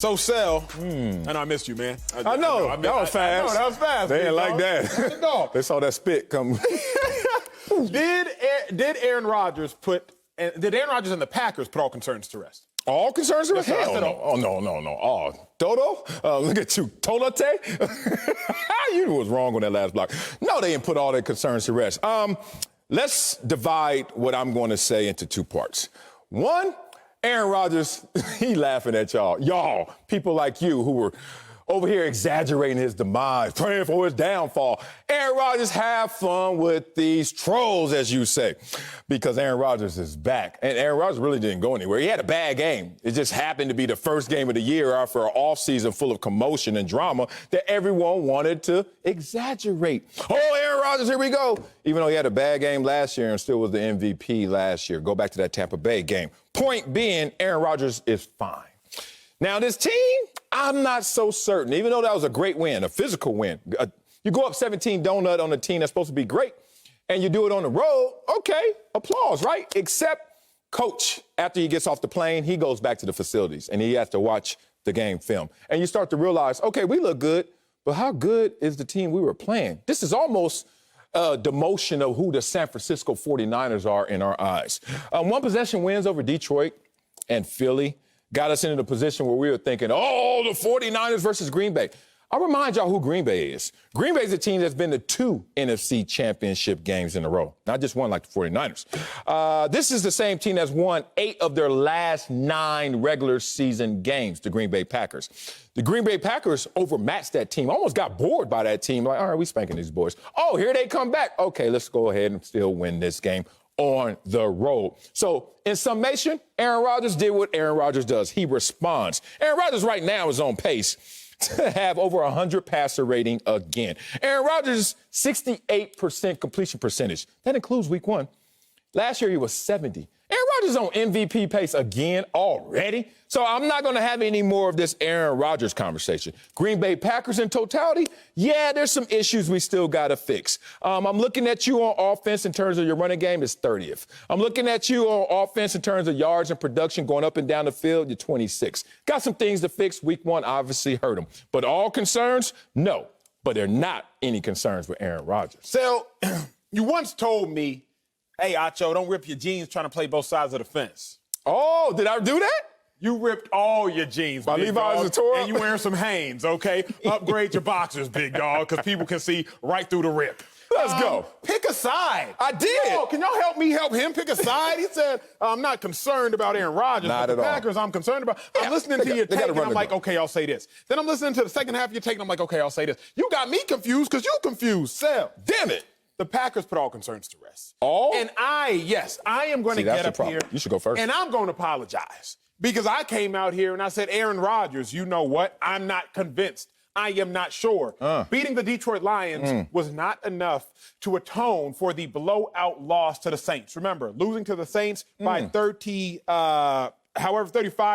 So, Sel, and I missed you, man. I know. That was fast. That was fast. They didn't like that. They saw that spit come. Did Aaron Rodgers did Aaron Rodgers and the Packers put all concerns to rest? All concerns to rest? Yes, Hell no. Oh, no. Oh, Dodo? Look at you. Tolate? You knew what was wrong on that last block. No, they didn't put all their concerns to rest. Let's divide what I'm going to say into two parts. One, Aaron Rodgers, he laughing at y'all. Y'all, people like you who were over here exaggerating his demise, praying for his downfall. Aaron Rodgers, have fun with these trolls, as you say, because Aaron Rodgers is back. And Aaron Rodgers really didn't go anywhere. He had a bad game. It just happened to be the first game of the year after an offseason full of commotion and drama that everyone wanted to exaggerate. Oh, Aaron Rodgers, here we go. Even though he had a bad game last year and still was the MVP last year. Go back to that Tampa Bay game. Point being, Aaron Rodgers is fine. Now, this team, I'm not so certain, even though that was a great win, a physical win. You go up 17-0 on a team that's supposed to be great, and you do it on the road, okay, applause, right? Except coach, after he gets off the plane, he goes back to the facilities, and he has to watch the game film. And you start to realize, okay, we look good, but how good is the team we were playing? This is almost a demotion of who the San Francisco 49ers are in our eyes. One possession wins over Detroit and Philly got us into the position where we were thinking, oh, the 49ers versus Green Bay. I'll remind y'all who Green Bay is. Green Bay is a team that's been to 2 NFC championship games in a row, not just one like the 49ers. This is the same team that's won 8 of their last 9 regular season games, the Green Bay Packers. The Green Bay Packers overmatched that team, almost got bored by that team. Like, all right, we spanking these boys. Oh, here they come back. Okay, let's go ahead and still win this game on the road. So, in summation, Aaron Rodgers did what Aaron Rodgers does. He responds. Aaron Rodgers right now is on pace to have over 100 passer rating again. Aaron Rodgers' 68% completion percentage. That includes week 1. Last year, he was 70. Aaron Rodgers on MVP pace again already. So I'm not going to have any more of this Aaron Rodgers conversation. Green Bay Packers in totality, yeah, there's some issues we still got to fix. I'm looking at you on offense in terms of your running game is 30th. I'm looking at you on offense in terms of yards and production going up and down the field, you're 26th. Got some things to fix. Week 1 obviously hurt them. But all concerns? No. But there are not any concerns with Aaron Rodgers. So, you once told me, hey, Acho, don't rip your jeans trying to play both sides of the fence. Oh, did I do that? You ripped all your jeans, My big Levi's dog, are tore up. and you wearing some Hanes, okay? Upgrade your boxers, big dog, because people can see right through the rip. Let's go. Pick a side. I did. Oh, can y'all help me help him pick a side? He said, I'm not concerned about Aaron Rodgers. Not but the at all. Packers I'm concerned about. Yeah, I'm listening to your take, and I'm like, go. okay, I'll say this. Then I'm listening to the second half of your take, and I'm like, okay, I'll say this. You got me confused because you confused. Sel. Damn it. The Packers put all concerns to rest. All? And I am going to get up here. You should go first. And I'm going to apologize because I came out here and I said, Aaron Rodgers, you know what? I'm not convinced. I am not sure. Beating the Detroit Lions was not enough to atone for the blowout loss to the Saints. Remember, losing to the Saints by 35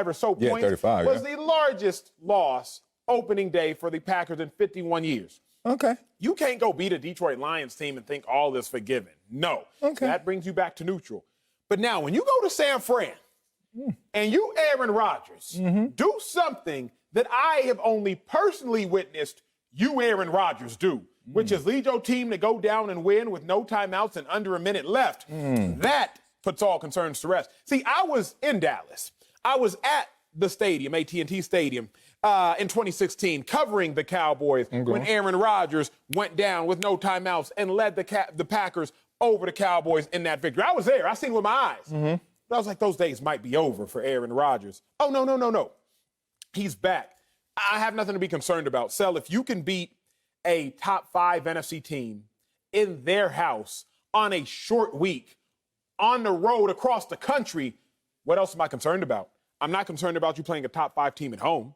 or so points 35, was the largest loss opening day for the Packers in 51 years. Okay. You can't go beat a Detroit Lions team and think all is forgiven. No. Okay. That brings you back to neutral. But now, when you go to San Fran and you, Aaron Rodgers, do something that I have only personally witnessed you, Aaron Rodgers, do, which is lead your team to go down and win with no timeouts and under a minute left, that puts all concerns to rest. See, I was in Dallas. I was at the stadium, AT&T Stadium, in 2016, covering the Cowboys when Aaron Rodgers went down with no timeouts and led the Packers over the Cowboys in that victory. I was there. I seen it with my eyes. But I was like, those days might be over for Aaron Rodgers. Oh, no. He's back. I have nothing to be concerned about. Sel, if you can beat a top 5 NFC team in their house on a short week, on the road across the country, what else am I concerned about? I'm not concerned about you playing a top 5 team at home.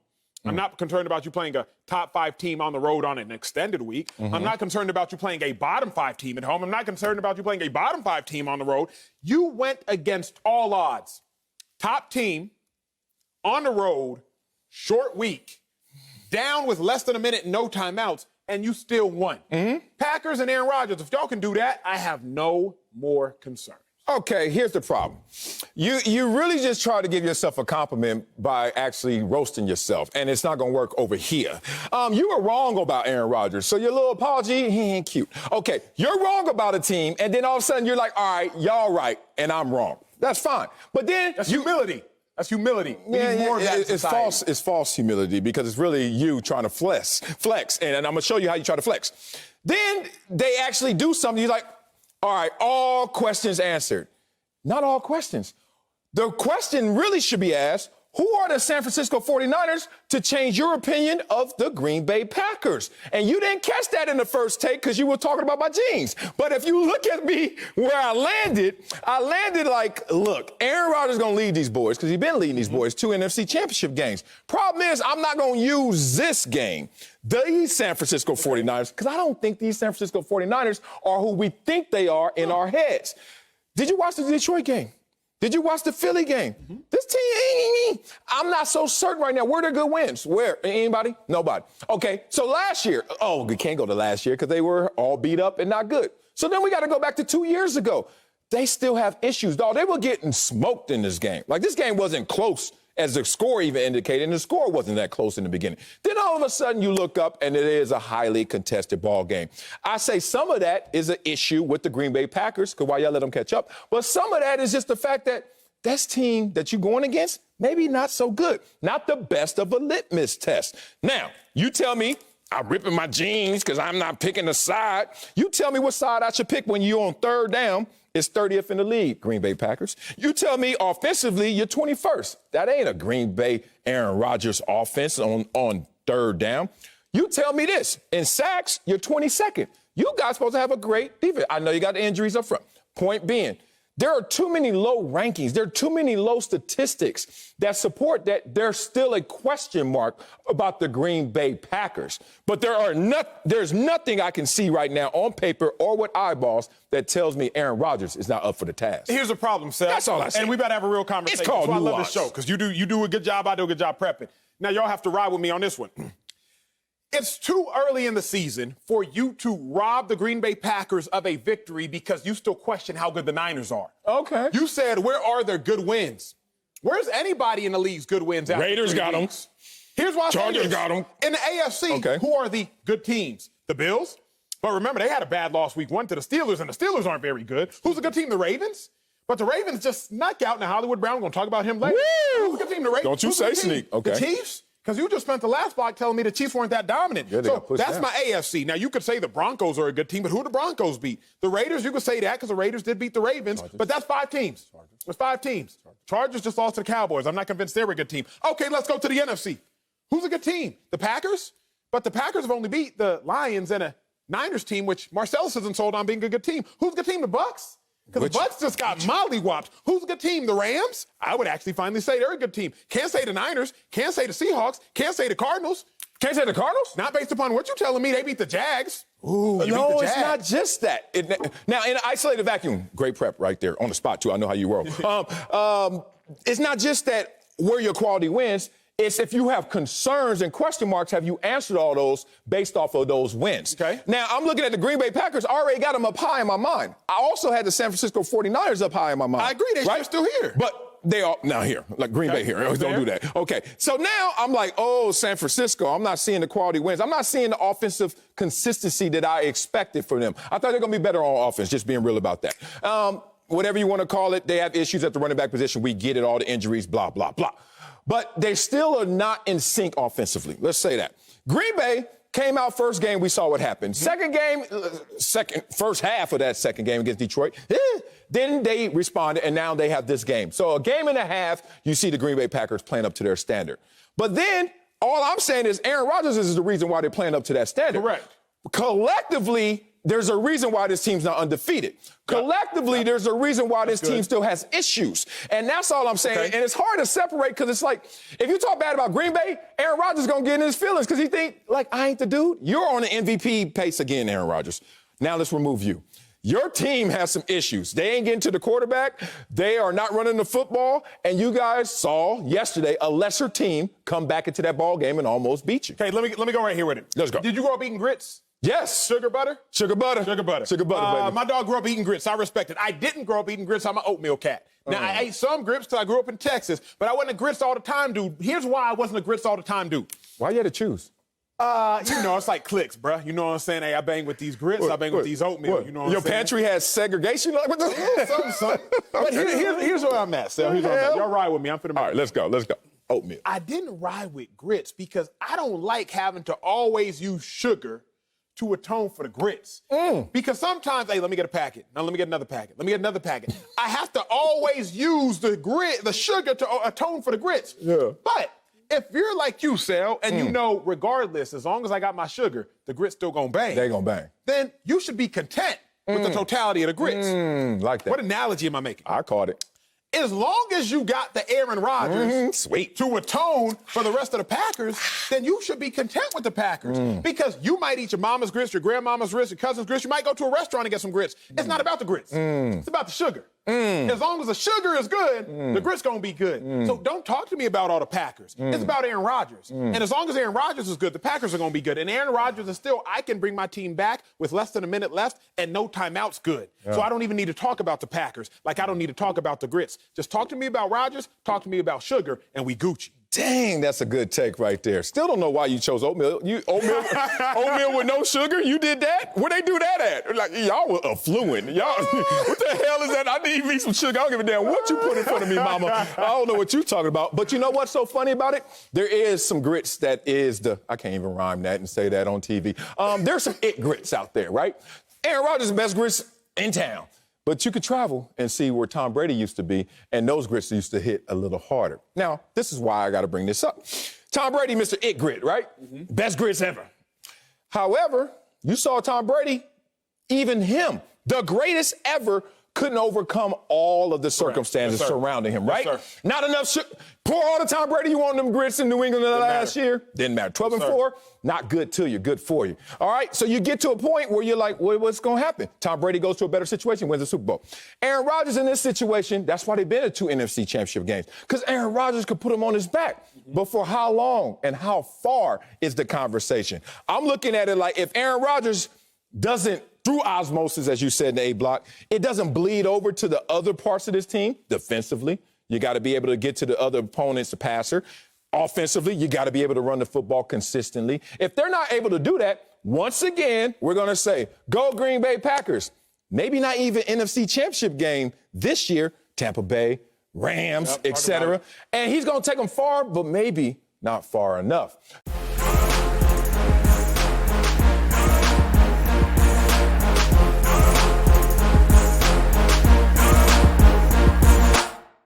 I'm not concerned about you playing a top 5 team on the road on an extended week. I'm not concerned about you playing a bottom 5 team at home. I'm not concerned about you playing a bottom 5 team on the road. You went against all odds. Top team, on the road, short week, down with less than a minute, no timeouts, and you still won. Packers and Aaron Rodgers, if y'all can do that, I have no more concerns. Okay, here's the problem. You really just try to give yourself a compliment by actually roasting yourself, and it's not going to work over here. You were wrong about Aaron Rodgers, so your little apology, he ain't cute. Okay, you're wrong about a team, and then all of a sudden you're like, all right, y'all right, and I'm wrong. That's fine. But then That's humility. That's humility. It's false humility because it's really you trying to flex, and I'm going to show you how you try to flex. Then they actually do something. You're like, all right, all questions answered. Not all questions. The question really should be asked, who are the San Francisco 49ers to change your opinion of the Green Bay Packers? And you didn't catch that in the first take because you were talking about my jeans. But if you look at me where I landed like, look, Aaron Rodgers is going to lead these boys because he's been leading these boys 2 NFC championship games. Problem is, I'm not going to use this game, these San Francisco 49ers, because I don't think these San Francisco 49ers are who we think they are in our heads. Did you watch the Detroit game? Did you watch the Philly game? Mm-hmm. This team, I'm not so certain right now. Where are their good wins? Where? Anybody? Nobody. Okay, so last year, we can't go to last year because they were all beat up and not good. So then we got to go back to 2 years ago. They still have issues, dog. They were getting smoked in this game. Like, this game wasn't close as the score even indicated, and the score wasn't that close in the beginning. Then all of a sudden you look up, and it is a highly contested ball game. I say some of that is an issue with the Green Bay Packers, because why y'all let them catch up? But some of that is just the fact that this team that you're going against, maybe not so good. Not the best of a litmus test. Now, you tell me I'm ripping my jeans because I'm not picking a side. You tell me what side I should pick when you're on third down. It's 30th in the league, Green Bay Packers. You tell me offensively, you're 21st. That ain't a Green Bay Aaron Rodgers offense on third down. You tell me this. In sacks, you're 22nd. You guys supposed to have a great defense. I know you got the injuries up front. Point being, there are too many low rankings. There are too many low statistics that support that there's still a question mark about the Green Bay Packers. But there's nothing I can see right now on paper or with eyeballs that tells me Aaron Rodgers is not up for the task. Here's the problem, Seth. That's all I say. And we better have a real conversation. It's called I nuance. love this show because you do a good job. I do a good job prepping. Now, y'all have to ride with me on this one. It's too early in the season for you to rob the Green Bay Packers of a victory because you still question how good the Niners are. Okay. You said, where are their good wins? Where's anybody in the league's good wins? Raiders got them. Here's why I say Chargers this. got them. In the AFC, Who are the good teams? The Bills? But remember, they had a bad loss week 1 to the Steelers, and the Steelers aren't very good. Who's a good team? The Ravens? But the Ravens just snuck out in the Hollywood Brown. We're going to talk about him later. Woo! Who's a good team? The Ravens? Don't you say sneak. Okay. The Chiefs? Because you just spent the last block telling me the Chiefs weren't that dominant. Yeah, so that's my AFC. Now, you could say the Broncos are a good team, but who the Broncos beat? The Raiders, you could say that because the Raiders did beat the Ravens, but that's 5 teams. It's 5 teams. Chargers just lost to the Cowboys. I'm not convinced they're a good team. Okay, let's go to the NFC. Who's a good team? The Packers? But the Packers have only beat the Lions and a Niners team, which Marcellus isn't sold on being a good team. Who's a good team? The Bucks? Because the Bucks just got mollywopped. Who's a good team? The Rams? I would actually finally say they're a good team. Can't say the Niners. Can't say the Seahawks. Can't say the Cardinals. Can't say the Cardinals? Not based upon what you're telling me. They beat the Jags. Ooh, no, it's not just that. Now, in an isolated vacuum, great prep right there on the spot, too. I know how you roll. It's not just that where your quality wins. It's if you have concerns and question marks, have you answered all those based off of those wins? Okay. Now, I'm looking at the Green Bay Packers. I already got them up high in my mind. I also had the San Francisco 49ers up high in my mind. I agree. They're still here. But they are now here, like Green Bay here. Don't do that. Okay. So now I'm like, San Francisco. I'm not seeing the quality wins. I'm not seeing the offensive consistency that I expected from them. I thought they're going to be better on offense, just being real about that. Whatever you want to call it, they have issues at the running back position. We get it, all the injuries, blah, blah, blah. But they still are not in sync offensively. Let's say that. Green Bay came out first game, we saw what happened. Second game, first half of that second game against Detroit, then they responded, and now they have this game. So a game and a half, you see the Green Bay Packers playing up to their standard. But then all I'm saying is Aaron Rodgers is the reason why they're playing up to that standard. Correct. Collectively, there's a reason why this team's not undefeated. Collectively, there's a reason why this team still has issues. And that's all I'm saying. Okay. And it's hard to separate because it's like, if you talk bad about Green Bay, Aaron Rodgers is going to get in his feelings because he think, like, I ain't the dude. You're on the MVP pace again, Aaron Rodgers. Now let's remove you. Your team has some issues. They ain't getting to the quarterback. They are not running the football. And you guys saw yesterday a lesser team come back into that ball game and almost beat you. Okay, let me go right here with it. Let's go. Did you grow up eating grits? Yes. Sugar butter? Sugar butter. Sugar butter. Sugar butter, baby. My dog grew up eating grits. I respect it. I didn't grow up eating grits. I'm an oatmeal cat. Now, I ate some grits because I grew up in Texas, but I wasn't a grits all the time dude. Here's why I wasn't a grits all the time dude. Why you had to choose? It's like clicks, bruh. You know what I'm saying? Hey, I bang with these grits. I bang with these oatmeal. You know what I'm Your saying? pantry has segregation? Like, what the? Something. But here's where I'm at, Sal. Here's where I'm at. Y'all ride with me. I'm finna. All right, let's go. Oatmeal. I didn't ride with grits because I don't like having to always use sugar to atone for the grits. Because sometimes, hey, let me get a packet. Now let me get another packet. Let me get another packet. I have to always use the sugar to atone for the grits. Yeah. But if you're like you, Sal, and you know, regardless, as long as I got my sugar, the grits still gonna bang. They gonna bang. Then you should be content with the totality of the grits. Like that. What analogy am I making? I caught it. As long as you got the Aaron Rodgers Sweet. to atone for the rest of the Packers, then you should be content with the Packers. Because you might eat your mama's grits, your grandmama's grits, your cousin's grits. You might go to a restaurant and get some grits. It's not about the grits. It's about the sugar. As long as the sugar is good, the grits gonna be good. So don't talk to me about all the Packers. It's about Aaron Rodgers. And as long as Aaron Rodgers is good, the Packers are gonna be good. And Aaron Rodgers is still, I can bring my team back with less than a minute left and no timeouts good. So I don't even need to talk about the Packers like I don't need to talk about the grits. Just talk to me about Rodgers, talk to me about sugar, and we Gucci. Dang, that's a good take right there. Still don't know why you chose oatmeal. Oatmeal with no sugar? You did that? Where they do that at? Like, y'all were affluent. Y'all, what the hell is that? I need me some sugar. I don't give a damn what you put in front of me, mama. I don't know what you're talking about. But you know what's so funny about it? There is some grits that is I can't even rhyme that and say that on TV. There's some it grits out there, right? Aaron Rodgers is the best grits in town. But you could travel and see where Tom Brady used to be, and those grits used to hit a little harder. Now, this is why I got to bring this up. Tom Brady, Mr. It Grit, right? Best grits ever. However, you saw Tom Brady, even him, the greatest ever, couldn't overcome all of the circumstances surrounding him, right? Yes, Not enough sugar. Pour all the Tom Brady you want them grits in New England last year. Didn't matter. 12-4, not good to you, good for you. All right, so you get to a point where you're like, what's going to happen? Tom Brady goes to a better situation, wins the Super Bowl. Aaron Rodgers in this situation, that's why they've been at 2 NFC championship games, because Aaron Rodgers could put him on his back. But for how long and how far is the conversation? I'm looking at it like if Aaron Rodgers doesn't, through osmosis, as you said in the A block, it doesn't bleed over to the other parts of this team. Defensively, you got to be able to get to the other opponent's passer. Offensively, you got to be able to run the football consistently. If they're not able to do that, once again, we're going to say, go Green Bay Packers. Maybe not even NFC Championship game this year, Tampa Bay, Rams, etc. And he's going to take them far, but maybe not far enough.